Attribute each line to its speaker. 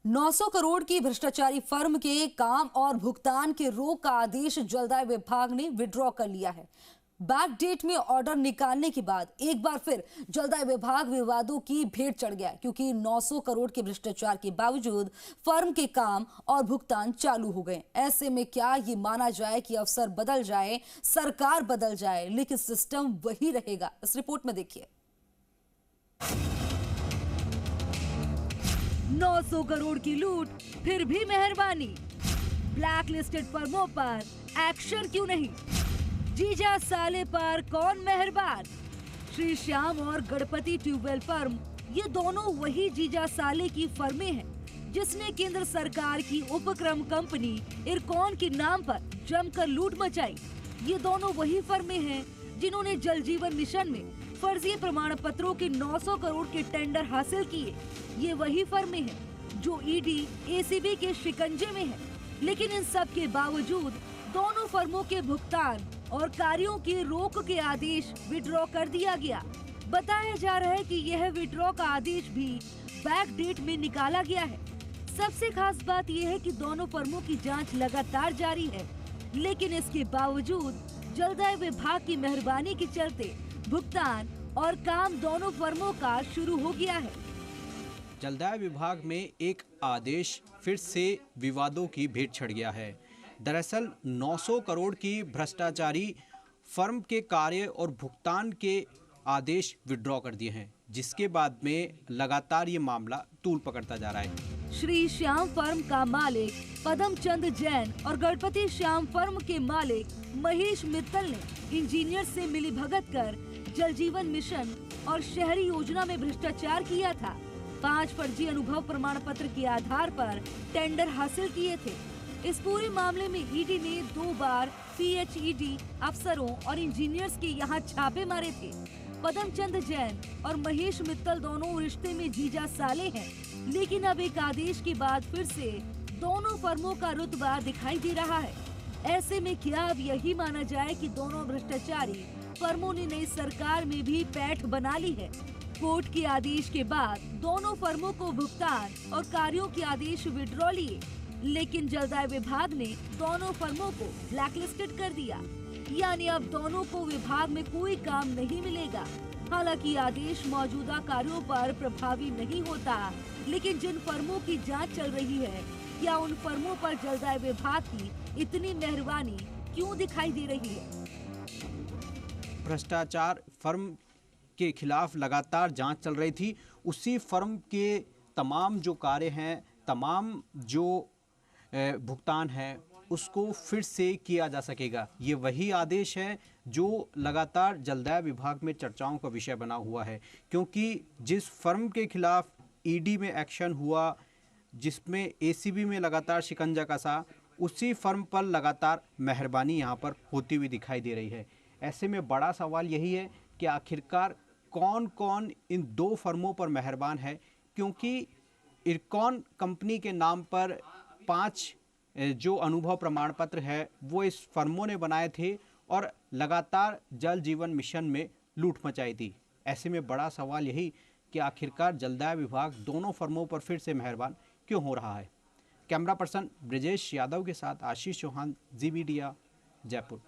Speaker 1: 900 करोड़ की भ्रष्टाचारी फर्म के काम और भुगतान के रोक का आदेश जलदाय विभाग ने विड्रॉ कर लिया है। बैक डेट में ऑर्डर निकालने के बाद एक बार फिर जलदाय विभाग विवादों की भेंट चढ़ गया, क्योंकि 900 करोड़ के भ्रष्टाचार के बावजूद फर्म के काम और भुगतान चालू हो गए। ऐसे में क्या ये माना जाए कि अफसर बदल जाए, सरकार बदल जाए, लेकिन सिस्टम वही रहेगा? इस रिपोर्ट में देखिए।
Speaker 2: 900 करोड़ की लूट फिर भी मेहरबानी, ब्लैक लिस्टेड फर्मों पर एक्शन क्यों नहीं? जीजा साले पर कौन मेहरबान? श्री श्याम और गणपति ट्यूबवेल फर्म, ये दोनों वही जीजा साले की फर्में हैं जिसने केंद्र सरकार की उपक्रम कंपनी इरकॉन के नाम पर जमकर लूट मचाई। ये दोनों वही फर्में हैं जिन्होंने जल जीवन मिशन में फर्जी प्रमाण पत्रों के 900 करोड़ के टेंडर हासिल किए। ये वही फर्में हैं जो ईडी, एसीबी के शिकंजे में हैं। लेकिन इन सब के बावजूद दोनों फर्मों के भुगतान और कार्यों की रोक के आदेश विड्रॉ कर दिया गया। बताया जा रहा है कि यह विड्रॉ का आदेश भी बैक डेट में निकाला गया है। सबसे खास बात यह है कि दोनों फर्मों की जांच लगातार जारी है, लेकिन इसके बावजूद जलदाय विभाग की मेहरबानी के चलते भुगतान और काम दोनों फर्मों का शुरू हो गया है।
Speaker 3: जलदाय विभाग में एक आदेश फिर से विवादों की भेंट चढ़ गया है। दरअसल 900 करोड़ की भ्रष्टाचारी फर्म के कार्य और भुगतान के आदेश विड्रॉ कर दिए हैं, जिसके बाद में लगातार ये मामला तूल पकड़ता जा रहा है।
Speaker 2: श्री श्याम फर्म का मालिक पदमचंद जैन और गणपति श्याम फर्म के मालिक महेश मित्तल ने इंजीनियर से मिलीभगत कर जल जीवन मिशन और शहरी योजना में भ्रष्टाचार किया था। 5 फर्जी अनुभव प्रमाण पत्र के आधार पर टेंडर हासिल किए थे। इस पूरे मामले में ईडी ने 2 बार पीएचईडी अफसरों और इंजीनियर्स के यहाँ छापे मारे थे। पदमचंद जैन और महेश मित्तल दोनों रिश्ते में जीजा साले हैं, लेकिन अब एक आदेश के बाद फिर से दोनों फर्मों का रुतबा दिखाई दे रहा है। ऐसे में क्या अब यही माना जाए कि दोनों भ्रष्टाचारी फर्मों ने नई सरकार में भी पैठ बना ली है? कोर्ट के आदेश के बाद दोनों फर्मों को भुगतान और कार्यों के आदेश विड्रॉ लिए, लेकिन जलदाय विभाग ने दोनों फर्मों को ब्लैकलिस्टेड कर दिया। यानी अब दोनों को विभाग में कोई काम नहीं मिलेगा। हालांकि आदेश मौजूदा कार्यों पर प्रभावी नहीं होता, लेकिन जिन फर्मों की जांच चल रही है, क्या उन फर्मों पर जलदाय विभाग की इतनी मेहरबानी क्यों दिखाई दे रही है?
Speaker 3: भ्रष्टाचार फर्म के खिलाफ लगातार जांच चल रही थी। उसी फर्म के तमाम जो कार्य हैं, तमाम जो भुगतान है, उसको फिर से किया जा सकेगा। ये वही आदेश है जो लगातार जलदाय विभाग में चर्चाओं का विषय बना हुआ है, क्योंकि जिस फर्म के खिलाफ ईडी में एक्शन हुआ, जिसमें एसीबी में लगातार शिकंजा कसा, उसी फर्म पर लगातार मेहरबानी यहाँ पर होती हुई दिखाई दे रही है। ऐसे में बड़ा सवाल यही है कि आखिरकार कौन कौन इन 2 फर्मों पर मेहरबान है, क्योंकि इरकॉन कंपनी के नाम पर 5 जो अनुभव प्रमाण पत्र है वो इस फर्मों ने बनाए थे और लगातार जल जीवन मिशन में लूट मचाई थी। ऐसे में बड़ा सवाल यही कि आखिरकार जलदाय विभाग दोनों फर्मों पर फिर से मेहरबान क्यों हो रहा है। कैमरा पर्सन ब्रिजेश यादव के साथ आशीष चौहान, जी मीडिया, जयपुर।